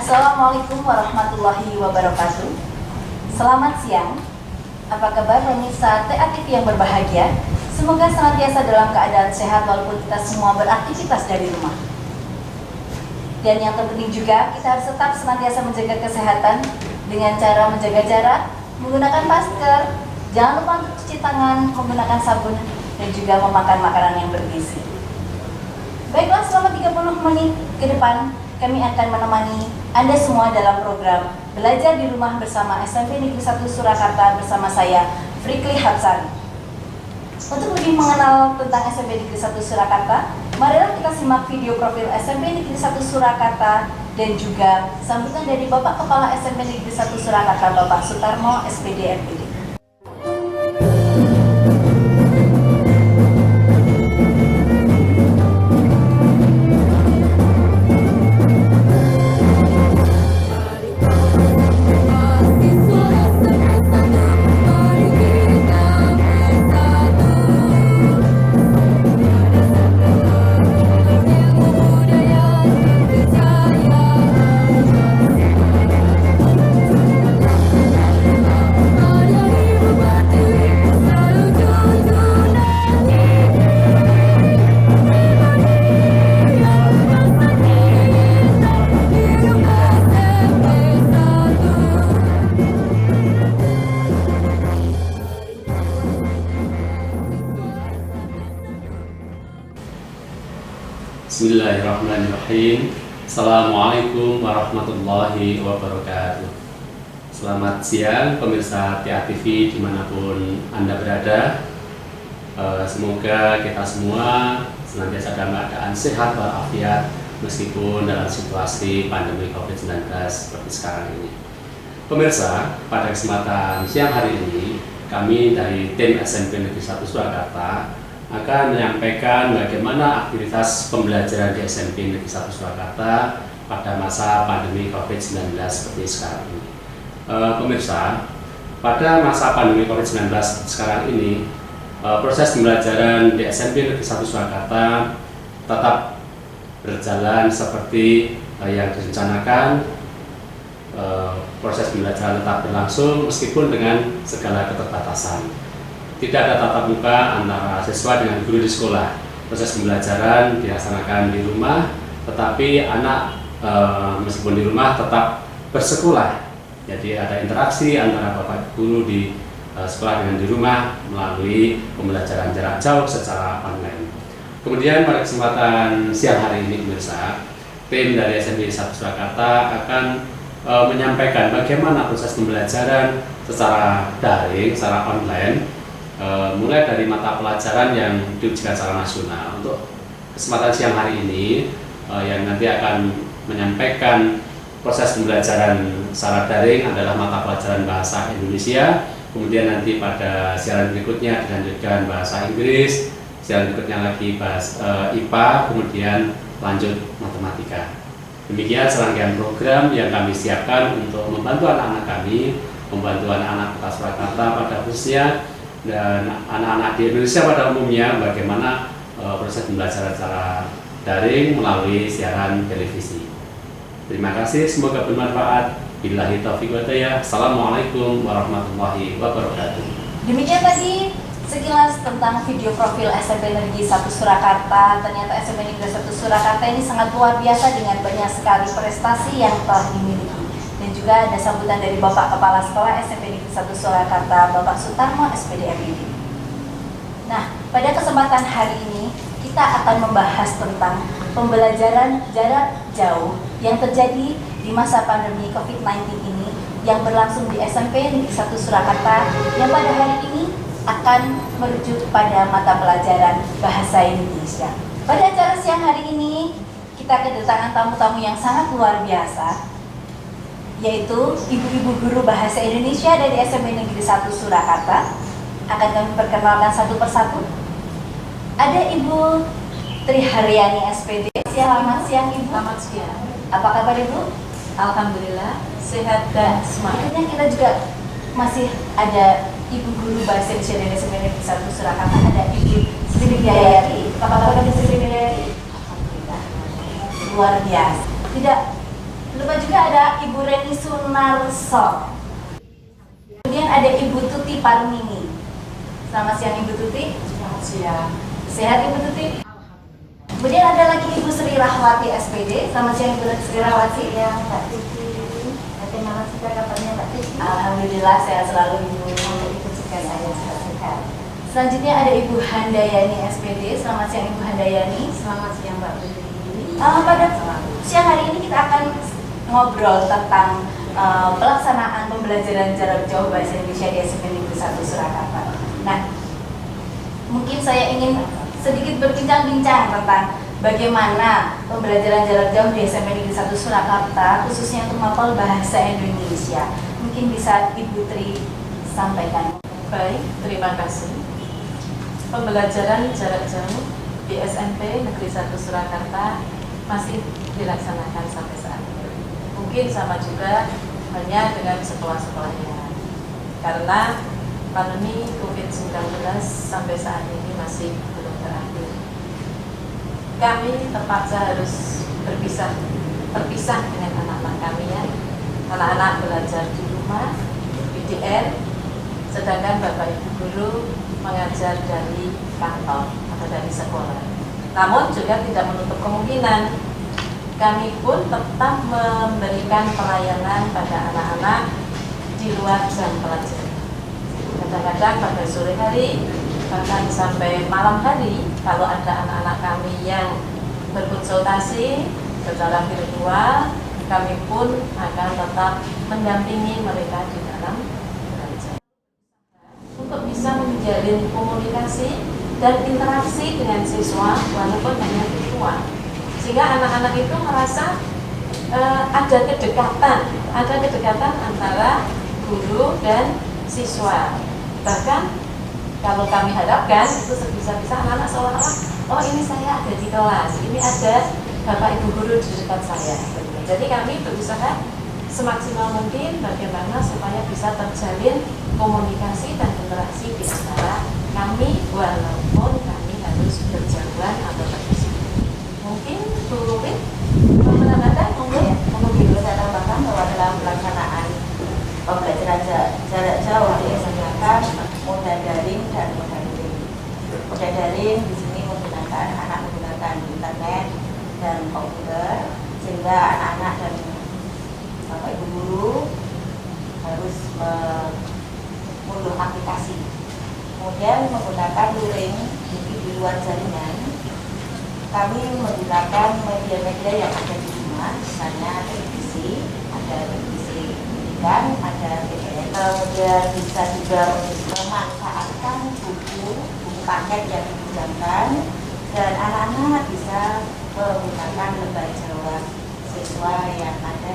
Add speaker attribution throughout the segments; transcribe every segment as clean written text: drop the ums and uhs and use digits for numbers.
Speaker 1: Assalamualaikum warahmatullahi wabarakatuh. Selamat siang. Apa kabar pemirsa TA TV yang berbahagia? Semoga senantiasa dalam keadaan sehat walaupun kita semua beraktivitas dari rumah. Dan yang terpenting juga, kita harus tetap senantiasa menjaga kesehatan dengan cara menjaga jarak, menggunakan masker, jangan lupa untuk cuci tangan, menggunakan sabun, dan juga memakan makanan yang bergizi. Baiklah, selama 30 menit ke depan, kami akan menemani Anda semua dalam program Belajar di Rumah bersama SMP Negeri 1 Surakarta bersama saya, Frikli Hapsari. Untuk lebih mengenal tentang SMP Negeri 1 Surakarta, marilah kita simak video profil SMP Negeri 1 Surakarta dan juga sambutan dari Bapak Kepala SMP Negeri 1 Surakarta, Bapak Sutarmo, SPD MPD.
Speaker 2: Bismillahirrahmanirrahim. Assalamualaikum warahmatullahi wabarakatuh. Selamat siang pemirsa TA TV dimanapun Anda berada. Semoga kita semua senantiasa dalam keadaan sehat walafiat meskipun dalam situasi pandemi COVID-19 seperti sekarang ini. Pemirsa, pada kesempatan siang hari ini kami dari tim SMP Negeri 1 Surakarta akan menyampaikan bagaimana aktivitas pembelajaran di SMP Negeri 1 Surakarta pada masa pandemi COVID-19 seperti sekarang ini. Pemirsa, pada masa pandemi COVID-19 sekarang ini, proses pembelajaran di SMP Negeri 1 Surakarta tetap berjalan seperti yang direncanakan. Proses pembelajaran tetap berlangsung meskipun dengan segala keterbatasan. Tidak ada tatap muka antara siswa dengan guru di sekolah. Proses pembelajaran dilaksanakan di rumah, tetapi anak meskipun di rumah tetap bersekolah. Jadi ada interaksi antara bapak guru di sekolah dengan di rumah melalui pembelajaran jarak jauh secara online. Kemudian pada kesempatan siang hari ini pemirsa, tim dari SMP 1 Surakarta akan menyampaikan bagaimana proses pembelajaran secara daring, secara online. Mulai dari mata pelajaran yang diujikan secara nasional. Untuk kesempatan siang hari ini yang nanti akan menyampaikan proses pembelajaran secara daring adalah mata pelajaran bahasa Indonesia. Kemudian nanti pada siaran berikutnya dilanjutkan bahasa Inggris, siaran berikutnya lagi bahasa IPA, kemudian lanjut matematika. Demikian serangkaian program yang kami siapkan untuk membantu anak-anak kami, membantu anak-anak Kota Surakarta pada khususnya dan anak-anak di Indonesia pada umumnya bagaimana proses pembelajaran secara daring melalui siaran televisi. Terima kasih, semoga bermanfaat. Billahi taufiq wal hidayah. Assalamualaikum warahmatullahi wabarakatuh.
Speaker 1: Demikian tadi sekilas tentang video profil SMP Negeri 1 Surakarta. Ternyata SMP Negeri 1 Surakarta ini sangat luar biasa dengan banyak sekali prestasi yang telah dimiliki. Dan juga ada sambutan dari Bapak Kepala Sekolah SMP Negeri 1 Surakarta, Bapak Sutarmo, SPD MPD. Nah, pada kesempatan hari ini kita akan membahas tentang pembelajaran jarak jauh yang terjadi di masa pandemi COVID-19 ini yang berlangsung di SMP Negeri 1 Surakarta yang pada hari ini akan merujuk pada mata pelajaran Bahasa Indonesia. Pada acara siang hari ini kita kedatangan tamu-tamu yang sangat luar biasa, yaitu ibu-ibu guru Bahasa Indonesia dari SMP Negeri 1 Surakarta. Akan kami perkenalkan satu persatu. Ada Ibu Tri Haryani SPD. Selamat siang Ibu.
Speaker 3: Selamat siang.
Speaker 1: Apa kabar Ibu?
Speaker 3: Alhamdulillah sehat dan semangat.
Speaker 1: Berikutnya kita juga masih ada Ibu Guru Bahasa Indonesia dari SMP Negeri 1 Surakarta. Ada Ibu Sri Widyayati. Apa kabar Ibu Sri Widyayati? Alhamdulillah. Luar biasa. Tidak Lupa juga ada Ibu Reni Sunarso. Kemudian ada Ibu Tuti Parmini. Selamat siang Ibu Tuti.
Speaker 3: Selamat siang.
Speaker 1: Sehat Ibu Tuti? Kemudian ada lagi Ibu Sri Rahwati SPD. Selamat siang Ibu Sri Rahwati.
Speaker 3: Ya, Mbak Titi. Bagaimana juga kabarnya Mbak Titi?
Speaker 1: Alhamdulillah sehat selalu Ibu.
Speaker 3: Itu juga saya sehat.
Speaker 1: Selanjutnya ada Ibu Handayani SPD. Selamat siang Ibu Handayani.
Speaker 3: Selamat siang Mbak Titi.
Speaker 1: Pada siang hari ini kita akan ngobrol tentang pelaksanaan pembelajaran jarak jauh bahasa Indonesia di SMP Negeri 1 Surakarta. Nah, mungkin saya ingin sedikit berbincang-bincang tentang bagaimana pembelajaran jarak jauh di SMP Negeri 1 Surakarta, khususnya untuk mapel bahasa Indonesia. Mungkin bisa Ibu Tri sampaikan.
Speaker 3: Baik, terima kasih. Pembelajaran jarak jauh di SMP Negeri 1 Surakarta masih dilaksanakan sampai saat ini. Mungkin sama juga hanya dengan sekolah-sekolah yang karena pandemi COVID-19 sampai saat ini masih belum berakhir. Kami terpaksa harus terpisah dengan anak-anak kami ya. Anak-anak belajar di rumah, PDN, sedangkan Bapak Ibu guru mengajar dari kantor atau dari sekolah. Namun juga tidak menutup kemungkinan kami pun tetap memberikan pelayanan pada anak-anak di luar jam pelajaran. Kadang-kadang pada sore hari, bahkan sampai malam hari, kalau ada anak-anak kami yang berkonsultasi secara virtual, kami pun akan tetap mendampingi mereka di dalam belajar. Untuk bisa menjalin komunikasi dan interaksi dengan siswa walaupun hanya virtual. Sehingga anak-anak itu merasa ada kedekatan antara guru dan siswa. Bahkan kalau kami harapkan itu sebisa-bisa anak-anak seolah-olah, oh ini saya ada di kelas, ini ada Bapak Ibu guru di dekat saya. Jadi kami berusaha semaksimal mungkin bagaimana supaya bisa terjalin komunikasi dan interaksi di antara kami walaupun kami harus berjauhan atau terpisah. Mungkin Bu Rupin menambahkan
Speaker 4: Mungkin saya tambahkan bahwa dalam pelaksanaan pembelajaran jarak jauh di SMK moda daring dan moda luring. Moda daring di sini anak menggunakan internet dan komputer, sehingga anak-anak dan bapak ibu guru harus mengunduh aplikasi. Kemudian menggunakan luring di luar jaringan. Kami menggunakan media-media yang ada di rumah, misalnya televisi, ada televisi pendidikan, ada TVRI. Kemudian bisa juga memanfaatkan buku paket yang digunakan, dan anak-anak bisa menggunakan lembar jawab siswa yang ada.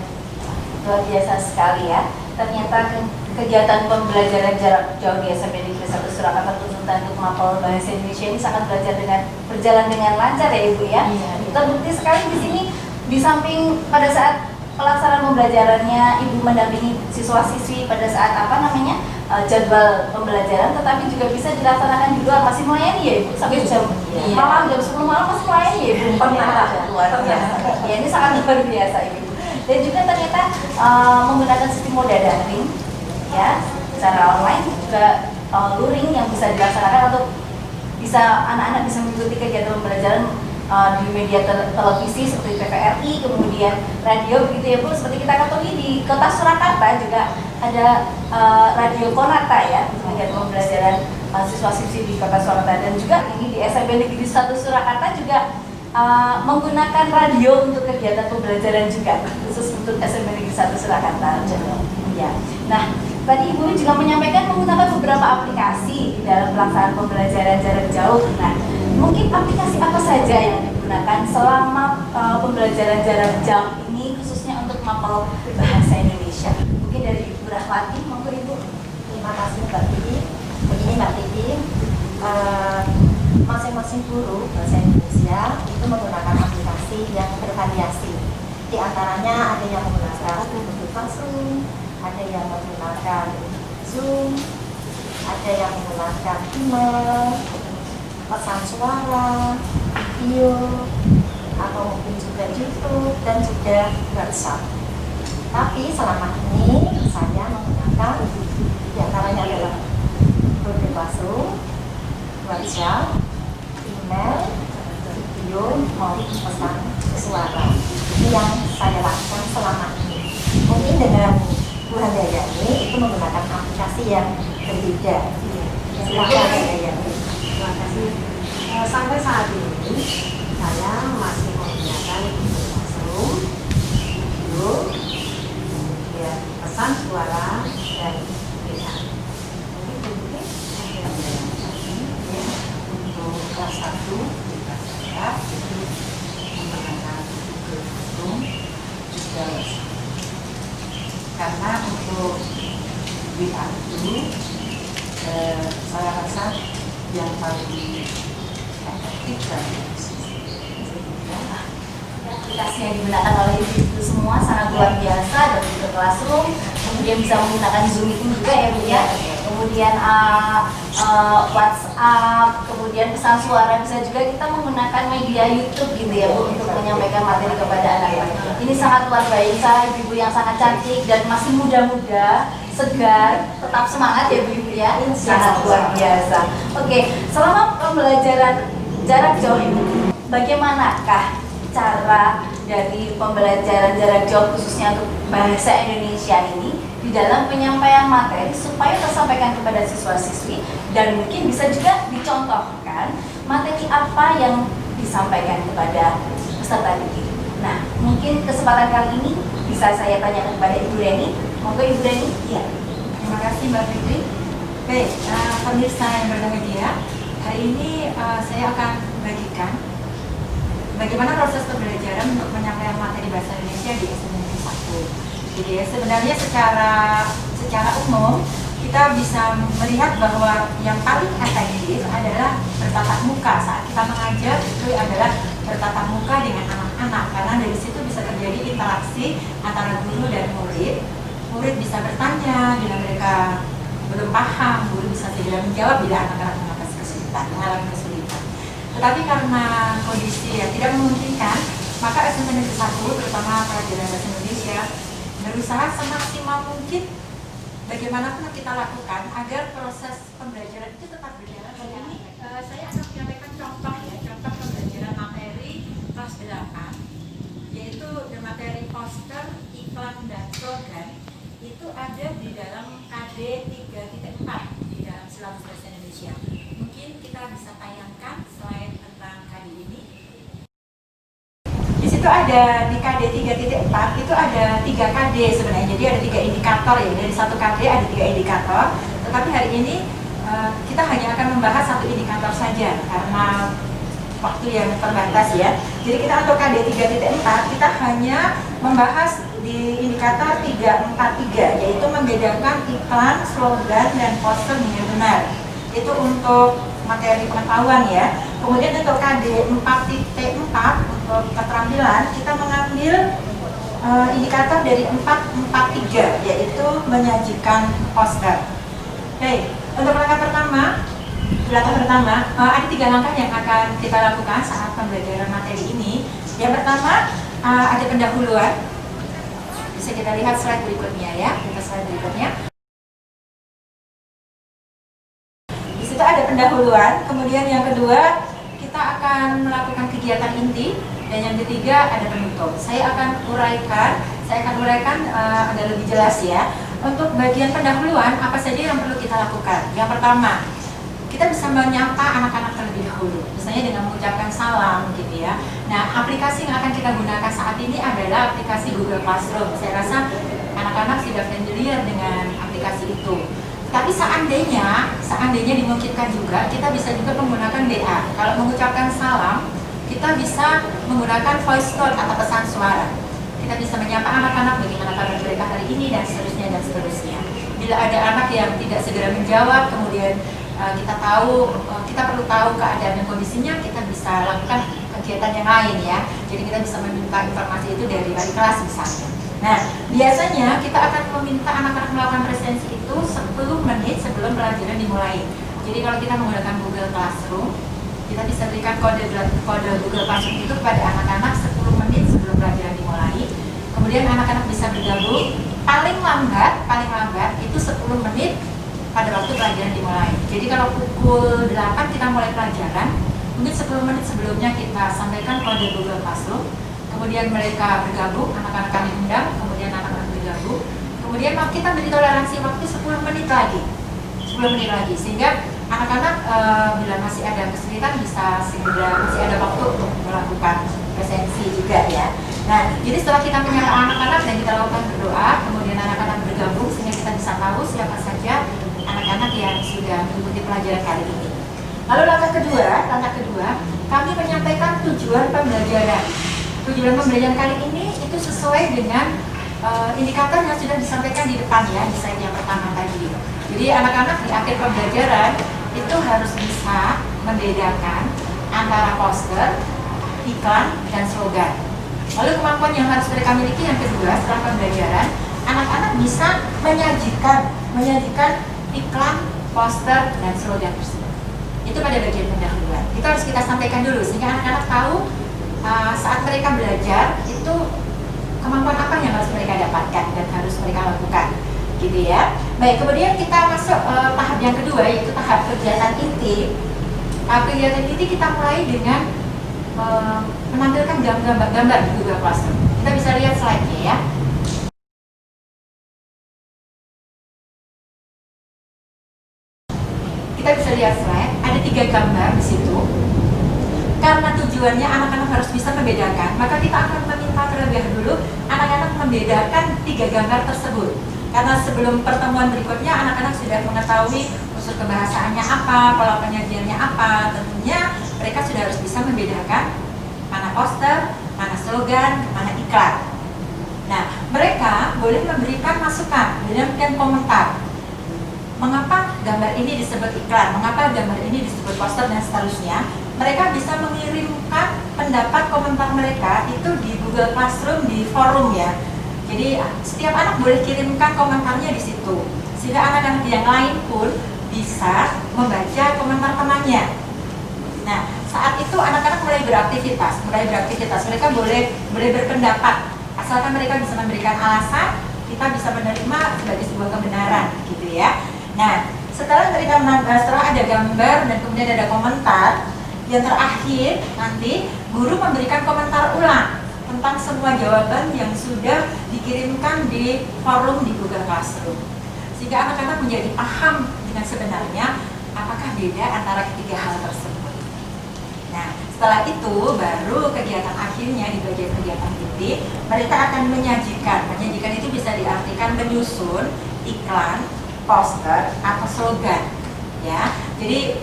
Speaker 1: Luar biasa sekali ya. Ternyata kegiatan pembelajaran jarak jauh di SMP Negeri 1 Surakarta tuntutan untuk mapel bahasa Indonesia ini sangat berjalan dengan lancar ya Ibu ya.
Speaker 3: Iya.
Speaker 1: Terbukti sekali di sini, di samping pada saat pelaksanaan pembelajarannya Ibu mendampingi siswa-siswi pada saat jadwal pembelajaran, tetapi juga bisa dilaksanakan di luar, masih melayani ya Ibu sampai jam malam, jam 10 malam masih melayani ya Ibu. Luar biasa. Ya, ini sangat luar biasa Ibu. Dan juga ternyata menggunakan sistem moda daring ya, secara online juga luring yang bisa dilaksanakan atau bisa anak-anak bisa mengikuti kegiatan pembelajaran di media televisi seperti TVRI, kemudian radio begitu ya Bu. Seperti kita ketahui di Kota Surakarta juga ada radio Konata ya untuk kegiatan pembelajaran siswa-siswi di Kota Surakarta, dan juga ini di SMP Negeri 1 Surakarta juga menggunakan radio untuk kegiatan pembelajaran juga, khusus untuk SMP Negeri 1 Surakarta. Ya. Nah, tadi Ibu juga menyampaikan menggunakan beberapa aplikasi di dalam pelaksanaan pembelajaran jarak jauh. Nah, mungkin aplikasi apa saja yang digunakan selama pembelajaran jarak jauh ini, khususnya untuk mapel bahasa Indonesia? Mungkin dari Ibu Rahwati, monggo Ibu.
Speaker 4: Terima kasih Mbak Titi. Begini Mbak Titi, masing-masing guru bahasa Indonesia itu menggunakan aplikasi yang bervariasi. Di antaranya ada yang menggunakan Google Classroom, ada yang menggunakan Zoom, ada yang menggunakan email, pesan suara, video, atau mungkin juga YouTube dan juga WhatsApp. Tapi selama ini saya menggunakan diantaranya adalah Google Classroom, WhatsApp, email, video, maupun pesan suara. Ini yang saya lakukan selama ini. Mungkin dengan Bu Handayani itu menggunakan aplikasi yang berbeda. Silakan Handayani.
Speaker 5: Terima kasih. Sampai saat ini saya masih menggunakan Google Classroom, video, kemudian pesan suara dan WA. Mungkin untuk kelas 1 di kelas saya itu menggunakan Google Classroom juga WhatsApp. Karena untuk WA itu saya rasa yang paling efektif dan
Speaker 1: Aplikasi yang digunakan oleh ibu semua sangat luar biasa, dan juga Classroom, kemudian bisa menggunakan Zoom itu juga ya Bu ya, kemudian WhatsApp, kemudian pesan suara, bisa juga kita menggunakan media YouTube gitu ya Bu untuk menyampaikan materi kepada anak-anak. Ini sangat luar biasa, ibu yang sangat cantik dan masih muda-muda, segar, tetap semangat ya Bu Ibu ya, sangat luar biasa. Oke, selama pembelajaran jarak jauh ini, bagaimanakah cara dari pembelajaran jarak jauh khususnya untuk bahasa Indonesia ini di dalam penyampaian materi supaya tersampaikan kepada siswa-siswi, dan mungkin bisa juga dicontohkan materi apa yang disampaikan kepada peserta didik. Nah, mungkin kesempatan kali ini bisa saya tanyakan kepada Ibu Reni. Monggo Ibu Reni.
Speaker 5: Ya, terima kasih Mbak Fitri. Baik, pemirsa yang berbahagia, hari ini saya akan bagikan bagaimana proses pembelajaran untuk penyampaian materi bahasa Indonesia di SMP Negeri 1. Jadi sebenarnya secara umum kita bisa melihat bahwa yang paling efektif adalah bertatap muka. Saat kita mengajar itu adalah bertatap muka dengan anak-anak, karena dari situ bisa terjadi interaksi antara guru dan murid. Murid bisa bertanya bila mereka belum paham, guru bisa segera menjawab bila anak-anak mengalami kesulitan. Tetapi karena kondisi yang tidak memungkinkan, maka SMP Negeri 1, terutama pelajaran bahasa Indonesia, berusaha semaksimal mungkin bagaimanapun kita lakukan agar proses pembelajaran itu tetap berjalan. Kali ini saya akan menyampaikan contoh pembelajaran materi kelas 8, yaitu materi poster, iklan, dan slogan. Itu ada di dalam KD 3.4 di dalam Silabus Bahasa Indonesia. Mungkin kita bisa tayangkan slide tentang KD ini. Di situ ada di KD 3.4 itu ada 3 KD sebenarnya. Jadi ada 3 indikator ya. Dari satu KD ada 3 indikator. Tetapi hari ini kita hanya akan membahas satu indikator saja karena waktu yang terbatas ya. Jadi kita untuk KD 3.4 kita hanya membahas di indikator 343, yaitu membedakan iklan, slogan, dan poster dengan benar. Itu untuk materi pengetahuan ya. Kemudian untuk KD 4.4 untuk keterampilan kita mengambil indikator dari 443, yaitu menyajikan poster. Oke, untuk langkah pertama ada 3 langkah yang akan kita lakukan saat pembelajaran materi ini. Yang pertama ada pendahuluan. Bisa kita lihat slide berikutnya ya. Kita slide berikutnya. Di situ ada pendahuluan. Kemudian yang kedua kita akan melakukan kegiatan inti, dan yang ketiga ada penutup. Saya akan uraikan agar lebih jelas ya. Untuk bagian pendahuluan apa saja yang perlu kita lakukan? Yang pertama, kita bisa menyapa anak-anak terlebih dahulu, misalnya dengan mengucapkan salam gitu ya. Nah, aplikasi yang akan kita gunakan saat ini adalah aplikasi Google Classroom. Saya rasa anak-anak sudah familiar dengan aplikasi itu. Tapi seandainya dimungkinkan juga, kita bisa juga menggunakan WA. Kalau mengucapkan salam, kita bisa menggunakan voice note atau pesan suara. Kita bisa menyapa anak-anak bagaimana kabar mereka hari ini, dan seterusnya dan seterusnya. Bila ada anak yang tidak segera menjawab, kemudian kita perlu tahu keadaan dan kondisinya, kita bisa lakukan kegiatan yang lain ya. Jadi kita bisa meminta informasi itu dari wali kelas misalnya. Nah, biasanya kita akan meminta anak-anak melakukan presensi itu 10 menit sebelum pelajaran dimulai. Jadi kalau kita menggunakan Google Classroom, kita bisa berikan kode Google Classroom itu kepada anak-anak 10 menit sebelum pelajaran dimulai. Kemudian anak-anak bisa bergabung paling lambat itu 10 menit pada waktu pelajaran dimulai. Jadi kalau pukul 8 kita mulai pelajaran, mungkin 10 menit sebelumnya kita sampaikan kode Google Classroom. Kemudian mereka bergabung, anak-anak kami undang, kemudian anak-anak bergabung. Kemudian kita beri toleransi waktu 10 menit lagi, sehingga anak-anak bila masih ada kesulitan bisa segera, masih ada waktu untuk melakukan presensi juga ya. Nah, jadi setelah kita menyapa anak-anak dan kita lakukan berdoa, kemudian anak-anak bergabung sehingga kita bisa tahu siapa saja anak-anak yang sudah mengikuti pelajaran kali ini. Lalu langkah kedua, kami menyampaikan tujuan pembelajaran. Tujuan pembelajaran kali ini itu sesuai dengan indikator yang sudah disampaikan di depan ya, di slide yang pertama tadi. Jadi anak-anak di akhir pembelajaran itu harus bisa membedakan antara poster, iklan, dan slogan. Lalu kemampuan yang harus mereka miliki yang kedua setelah pembelajaran, anak-anak bisa menyajikan iklan, poster, dan slogan tersebut. Itu pada bagian pendahuluan. Itu harus kita sampaikan dulu sehingga anak-anak tahu saat mereka belajar itu kemampuan apa yang harus mereka dapatkan dan harus mereka lakukan, gitu ya. Baik, kemudian kita masuk tahap yang kedua yaitu tahap kegiatan inti. Tahap kegiatan inti kita mulai dengan menampilkan gambar di Google Classroom. Kita bisa lihat slide-nya ya. Kita bisa lihat slide, ada 3 gambar di situ. Karena tujuannya anak-anak harus bisa membedakan, maka kita akan meminta terlebih dahulu anak-anak membedakan 3 gambar tersebut. Karena sebelum pertemuan berikutnya anak-anak sudah mengetahui unsur kebahasaannya apa, pola penyajiannya apa, tentunya mereka sudah harus bisa membedakan mana poster, mana slogan, mana iklan. Nah, mereka boleh memberikan masukan, memberikan komentar. Mengapa gambar ini disebut iklan, mengapa gambar ini disebut poster, dan seterusnya. Mereka bisa mengirimkan pendapat komentar mereka itu di Google Classroom, di forum ya. Jadi setiap anak boleh kirimkan komentarnya di situ, sehingga anak-anak yang lain pun bisa membaca komentar temannya. Nah, saat itu anak-anak mulai beraktivitas. Mereka boleh berpendapat, asalkan mereka bisa memberikan alasan, kita bisa menerima sebagai sebuah kebenaran, gitu ya. Nah, setelah ada gambar dan kemudian ada komentar, yang terakhir nanti guru memberikan komentar ulang tentang semua jawaban yang sudah dikirimkan di forum di Google Classroom, sehingga anak-anak menjadi paham dengan sebenarnya apakah beda antara ketiga hal tersebut. Nah, setelah itu baru kegiatan akhirnya di bagian kegiatan inti mereka akan menyajikan itu bisa diartikan menyusun iklan, poster, atau slogan ya. Jadi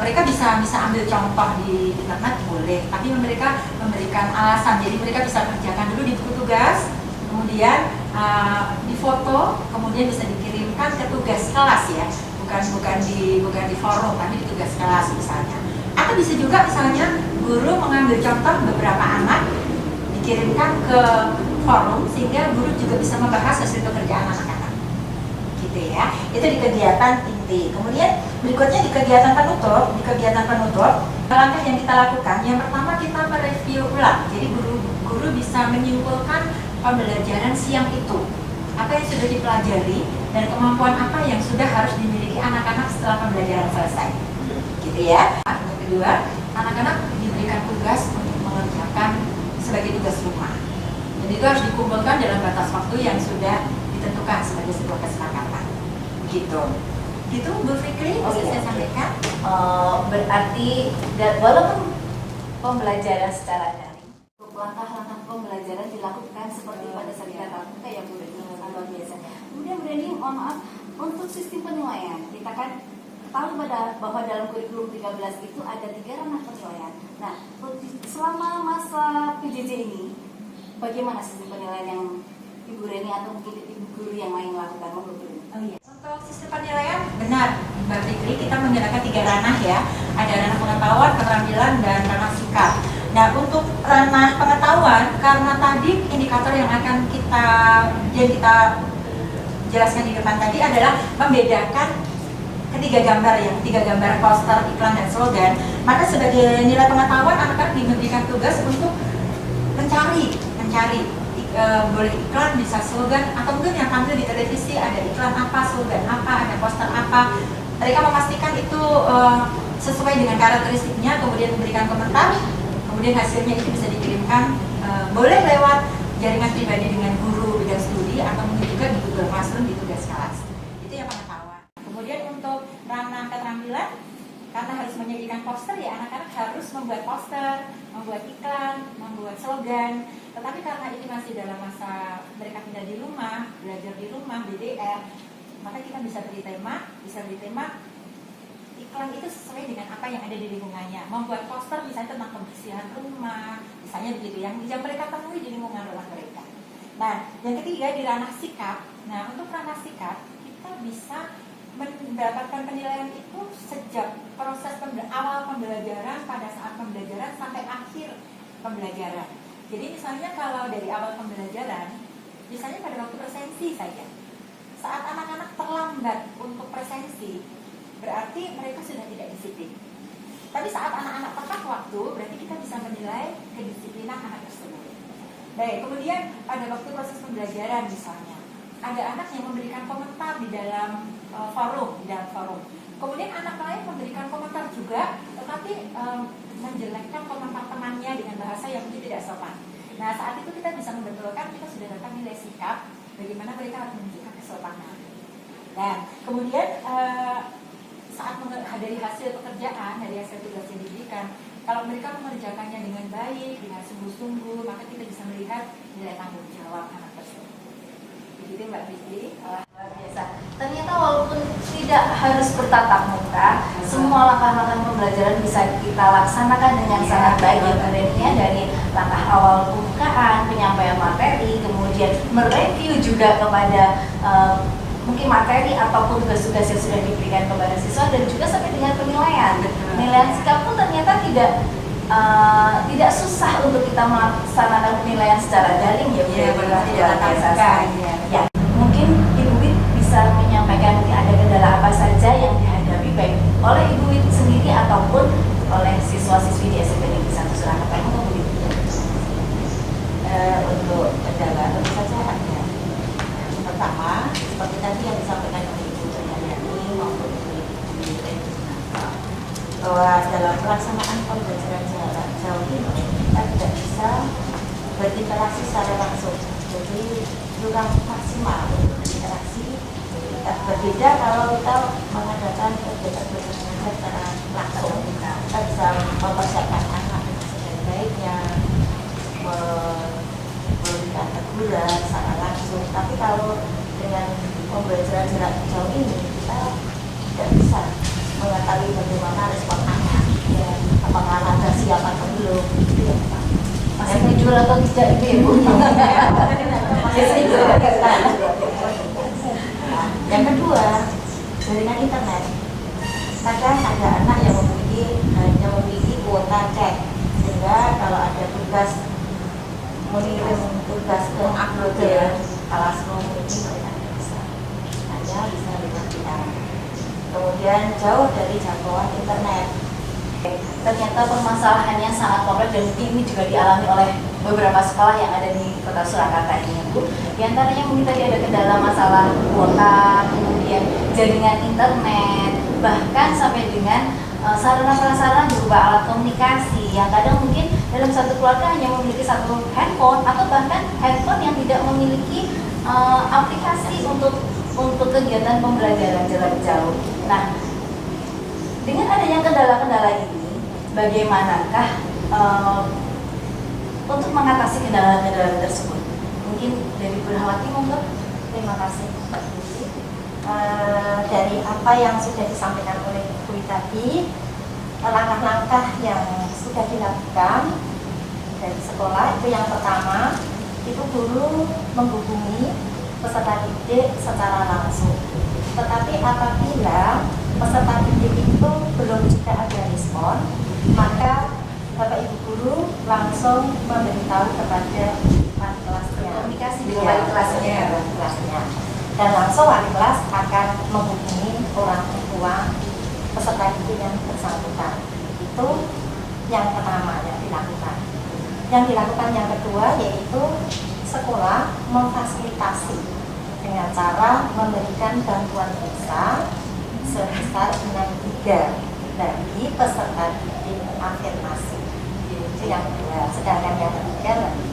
Speaker 5: mereka bisa ambil contoh di internet boleh, tapi mereka memberikan alasan. Jadi mereka bisa kerjakan dulu di buku tugas, kemudian difoto, kemudian bisa dikirimkan ke tugas kelas ya, bukan di forum, tapi di tugas kelas misalnya. Atau bisa juga misalnya guru mengambil contoh beberapa anak dikirimkan ke forum sehingga guru juga bisa membahas hasil pekerjaan anak-anak. Gitu ya. Itu di kegiatan inti. Kemudian berikutnya di kegiatan penutup, langkah yang kita lakukan, yang pertama kita mereview ulang. Jadi guru bisa menyimpulkan pembelajaran siang itu. Apa yang sudah dipelajari dan kemampuan apa yang sudah harus dimiliki anak-anak setelah pembelajaran selesai. Gitu ya. Yang kedua, anak-anak diberikan tugas untuk mengerjakan sebagai tugas rumah. Dan itu harus dikumpulkan dalam batas waktu yang sudah ditentukan sebagai sebuah kesepakatan. Gitu Bu Fikri, bisa saya sampaikan?
Speaker 1: Berarti walaupun pembelajaran secara daring, langkah-langkah pembelajaran dilakukan seperti pada saat kita tatap muka ya Bu, luar biasa. Kemudian Bu Deni, mohon maaf, untuk sistem penilaian kita kan tahu bahwa dalam kurikulum 13 itu ada 3 ranah penilaian. Nah, selama masa PJJ ini, bagaimana sistem penilaian yang Ibu Reni atau mungkin Ibu guru yang lain lakukan?
Speaker 5: Oh iya. Untuk sistem penilaian benar Mbak Fikri, kita menggunakan 3 ranah ya. Ada ranah pengetahuan, keterampilan, dan ranah sikap. Nah, untuk ranah pengetahuan, karena tadi indikator yang akan kita jelaskan di depan tadi adalah membedakan ketiga gambar poster, iklan, dan slogan. Maka sebagai nilai pengetahuan, anak-anak diberikan tugas untuk mencari boleh iklan, bisa slogan, atau mungkin yang tampil di televisi ada iklan apa, slogan apa, ada poster apa. Mereka memastikan itu sesuai dengan karakteristiknya, kemudian memberikan komentar, kemudian hasilnya itu bisa dikirimkan boleh lewat jaringan pribadi dengan guru bidang studi atau mungkin juga di Google Classroom di tugas kelas. Itu yang pengetahuan. Kemudian untuk ranah keterampilan, karena harus menyajikan poster ya anak-anak harus membuat poster, membuat iklan, membuat slogan. Tetapi karena ini masih dalam masa mereka tinggal di rumah, belajar di rumah, BDR, maka kita bisa beri tema, iklan itu sesuai dengan apa yang ada di lingkungannya. Membuat poster misalnya tentang kebersihan rumah, misalnya begitu yang mereka temui di lingkungan rumah mereka. Nah, yang ketiga di ranah sikap. Nah, untuk ranah sikap kita bisa mendapatkan penilaian itu sejak proses awal pembelajaran, pada saat pembelajaran sampai akhir pembelajaran. Jadi misalnya kalau dari awal pembelajaran, misalnya pada waktu presensi saja, saat anak-anak terlambat untuk presensi, berarti mereka sudah tidak disiplin. Tapi saat anak-anak tepat waktu, berarti kita bisa menilai kedisiplinan anak tersebut. Baik, kemudian pada waktu proses pembelajaran misalnya, ada anak yang memberikan komentar di dalam forum. Kemudian anak lain memberikan komentar juga, tetapi menjelekkan komentar temannya dengan bahasa yang mungkin tidak sopan. Nah, saat itu kita bisa membetulkan, kita sudah dapat nilai sikap, bagaimana mereka harus menunjukkan kesopanan. Dan kemudian saat dari hasil pekerjaan, dari hasil tugas yang diberikan, kalau mereka mengerjakannya dengan baik, dengan sungguh-sungguh, maka kita bisa melihat nilai tanggung jawab anak tersebut. Begitu Mbak Fitri.
Speaker 1: Luar biasa. Ternyata walaupun tidak harus bertatap muka, semua langkah-langkah pembelajaran bisa kita laksanakan dengan sangat baik. Yang kerennya dari langkah awal pembukaan, penyampaian materi, kemudian mereview juga kepada mungkin materi ataupun tugas-tugas yang sudah diberikan kepada siswa, dan juga sampai dengan penilaian. Penilaian sikap pun ternyata tidak susah untuk kita melaksanakan penilaian secara daring ya.
Speaker 5: Iya, benar.
Speaker 1: Tidak biasa saja. Ya, mungkin Ibu Wit bisa menyampaikan mungkin ada kendala apa saja yang dihadapi baik oleh Ibu Wit sendiri ataupun oleh siswa-siswi di SMP Negeri 1 Surakarta.
Speaker 4: Untuk kendala tentu saja ada. Yang pertama, seperti tadi yang disampaikan oleh Ibu Triayani maupun Ibu bahwa dalam pelaksanaan pembelajaran jarak jauh ini kita tidak bisa berinteraksi secara langsung, jadi kurang maksimal untuk berinteraksi. Berbeda kalau kita mengadakan kegiatan secara langsung, kita bisa mempersiapkan anak dengan sebaik-baiknya, memberikan teguran secara langsung. Tapi kalau dengan pembelajaran jarak jauh ini kita tidak bisa mengetahui bagaimana respon anak, ya, apakah anak siap atau belum, itu yang pertama.
Speaker 1: Masih tidur atau tidak Ibu?
Speaker 4: Yang kedua, jaringan internet. Kadang ada anak yang hanya memiliki kuota chat, sehingga kalau ada tugas mengirim tugas ke upload ke Classroom ini mereka tidak bisa, hanya bisa lewat WA. Kemudian jauh dari jangkauan internet.
Speaker 1: Ternyata permasalahannya sangat kompleks, dan ini juga dialami oleh beberapa sekolah yang ada di Kota Surakarta ini, Bu. Di antaranya mungkin tadi ada kendala masalah kuota, kemudian jaringan internet, bahkan sampai dengan sarana-prasarana berupa alat komunikasi yang kadang mungkin dalam satu keluarga hanya memiliki satu handphone, atau bahkan handphone yang tidak memiliki aplikasi untuk kegiatan pembelajaran jarak jauh. Nah, dengan adanya kendala-kendala ini, bagaimanakah untuk mengatasi kendala-kendala tersebut? Mungkin dari Bu Rahmawati, monggo.
Speaker 4: Terima kasih Mbak Putri. Dari apa yang sudah disampaikan oleh Bu tadi, langkah-langkah yang sudah dilakukan dari sekolah itu yang pertama, itu guru menghubungi peserta didik secara langsung. Tetapi apabila peserta didik itu belum juga ada respon, maka Bapak Ibu guru langsung memberitahu kepada wali kelasnya,
Speaker 1: Komunikasi dengan wali kelasnya.
Speaker 4: Dan langsung wali kelas akan menghubungi orang tua peserta didik yang bersangkutan. Itu yang pertama yang dilakukan. Yang dilakukan yang kedua yaitu
Speaker 6: sekolah memfasilitasi dengan cara memberikan bantuan visa sebesar 6.3 bagi peserta didik afirmasi. Itu yang kedua. Sedangkan yang ketiga lagi,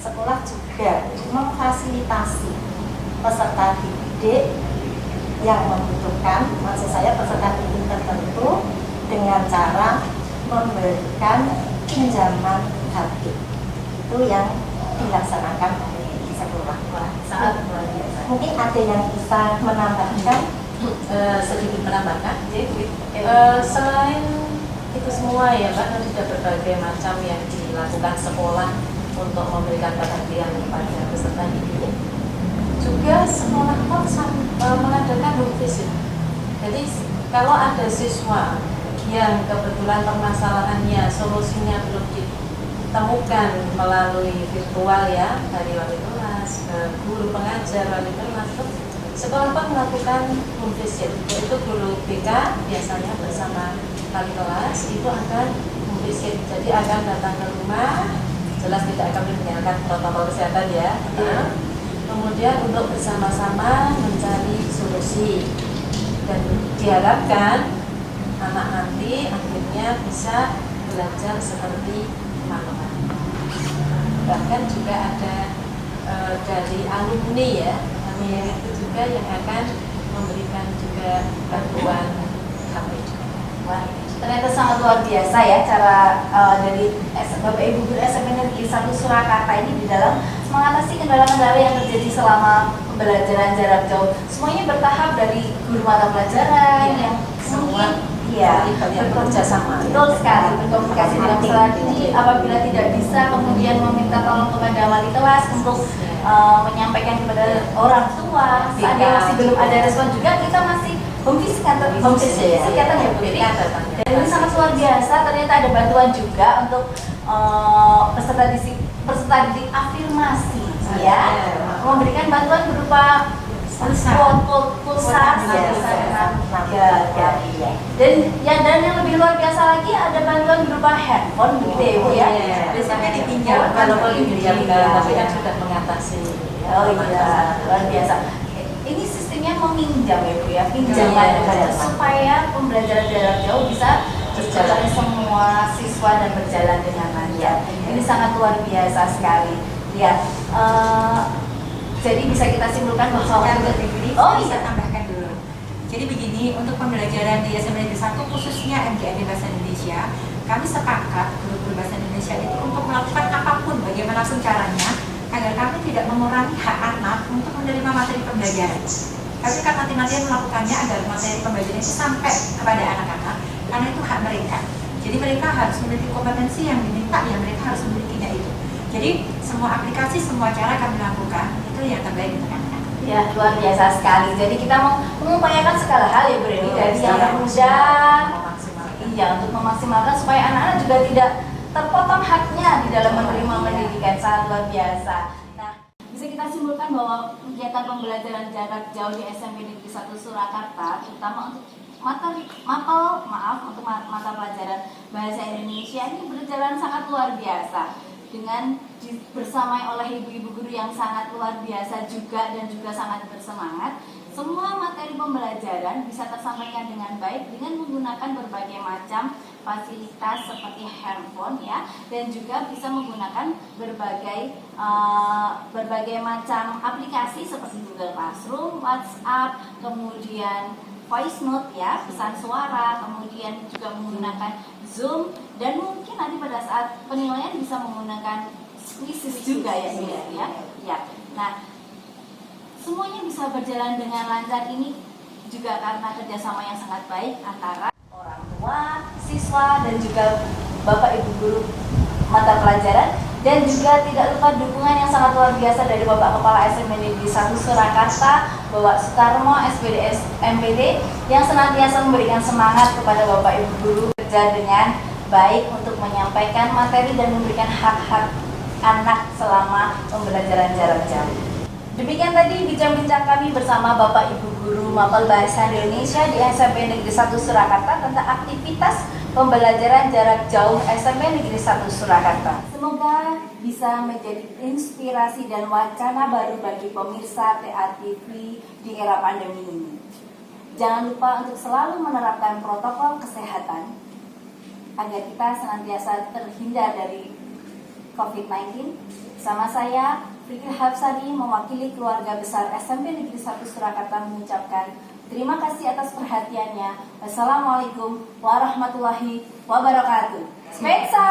Speaker 6: sekolah juga memfasilitasi peserta didik yang membutuhkan, maksud saya peserta didik tertentu, dengan cara memberikan pinjaman HP. Itu yang dilaksanakan di sekolah.
Speaker 3: Sangat luar biasa.
Speaker 6: Mungkin ada yang bisa menambahkan?
Speaker 3: Sedikit menambahkan, selain itu semua ya Mbak, kan sudah berbagai macam yang dilakukan sekolah untuk memberikan perhatian kepada peserta didik. Juga sekolah pun mengadakan home visit. Jadi kalau ada siswa yang kebetulan permasalahannya, solusinya belum ditemukan melalui virtual ya, dari wali kelas ke guru pengajar, wali kelas, sekolah pun melakukan home visit, yaitu guru BK biasanya bersama wali kelas itu akan home visit. Jadi akan datang ke rumah, jelas tidak akan meninggalkan protokol kesehatan ya. Kemudian untuk bersama-sama mencari solusi, dan diharapkan anak nanti akhirnya bisa belajar seperti teman-teman. Bahkan juga ada dari alumni ya, itu juga yang akan memberikan juga bantuan HP.
Speaker 1: Wah, ternyata sangat luar biasa ya cara dari Bapak Ibu Guru SMP Negeri 1 Surakarta ini di dalam mengatasi kendala-kendala yang terjadi selama pembelajaran jarak jauh. Semuanya bertahap dari guru mata pelajaran yang
Speaker 3: semua
Speaker 1: bekerja sama. Betul sekali, berkomunikasi dengan peserta didik. Apabila tidak bisa, kemudian meminta tolong kepada wali kelas untuk menyampaikan kepada orang tua. Seandainya masih belum ada respon juga, kita masih home visit ya Bu. Dan ini sangat luar biasa. Ternyata ada bantuan juga untuk peserta didik afirmasi ya, memberikan bantuan berupa pulsa dan yang lebih luar biasa lagi ada bantuan berupa handphone gitu ya Bu ya.
Speaker 3: Biasanya dipinjam kalau boleh dipinjamkan, tapi kan sudah mengatasi.
Speaker 1: Oh iya, luar biasa. Ini sistemnya meminjam ya Bu ya, pinjaman supaya pembelajaran jarak jauh bisa berjalan semua siswa dan berjalan dengan lancar. Ini sangat luar biasa sekali. Ya, jadi bisa kita simpulkan bahwa
Speaker 5: Saya tambahkan dulu. Jadi begini, untuk pembelajaran di SMP Negeri 1 khususnya MDRD Bahasa Indonesia, kami sepakat guru-guru Bahasa Indonesia itu untuk melakukan apapun bagaimanapun caranya agar kami tidak mengurangi hak anak untuk menerima materi pembelajaran. Kami akan mati-matian melakukannya agar materi pembelajaran itu sampai kepada anak-anak, karena itu hak mereka. Jadi mereka harus memiliki kompetensi yang diminta, ya mereka harus memilikinya itu. Jadi semua aplikasi, semua cara kami lakukan itu yang terbaik untuk anak-anak.
Speaker 1: Ya, luar biasa sekali. Jadi kita mau mengupayakan segala hal ya Bu Reni, dari yang mudah, untuk memaksimalkan supaya anak-anak juga tidak terpotong haknya di dalam menerima pendidikan. Sangat luar biasa. Nah, bisa kita simpulkan bahwa kegiatan pembelajaran jarak jauh di SMP Negeri 1 Surakarta, terutama untuk mata pelajaran Bahasa Indonesia ini berjalan sangat luar biasa dengan bersamai oleh ibu-ibu guru yang sangat luar biasa juga dan juga sangat bersemangat. Semua materi pembelajaran bisa tersampaikan dengan baik dengan menggunakan berbagai macam fasilitas seperti handphone ya, dan juga bisa menggunakan berbagai macam aplikasi seperti Google Classroom, WhatsApp, kemudian voice note ya, pesan suara, kemudian juga menggunakan Zoom, dan mungkin nanti pada saat penilaian bisa menggunakan quizzes juga ya. Nah, semuanya bisa berjalan dengan lancar ini juga karena kerjasama yang sangat baik antara orang tua, siswa, dan juga Bapak Ibu guru mata pelajaran, dan juga tidak lupa dukungan yang sangat luar biasa dari Bapak Kepala SMP Negeri 1 Surakarta, Bapak Sutarmo, SPD MPD, yang senantiasa memberikan semangat kepada Bapak Ibu guru kerja dengan baik untuk menyampaikan materi dan memberikan hak-hak anak selama pembelajaran jarak jauh. Demikian tadi bincang-bincang kami bersama Bapak Ibu guru Mapel Bahasa Indonesia di SMP Negeri 1 Surakarta tentang aktivitas pembelajaran jarak jauh SMP Negeri 1 Surakarta. Semoga bisa menjadi inspirasi dan wacana baru bagi pemirsa TA TV di era pandemi ini. Jangan lupa untuk selalu menerapkan protokol kesehatan agar kita senantiasa terhindar dari COVID-19. Sama saya, Fikri Hapsari, mewakili keluarga besar SMP Negeri 1 Surakarta mengucapkan terima kasih atas perhatiannya. Wassalamualaikum warahmatullahi wabarakatuh. Spesa!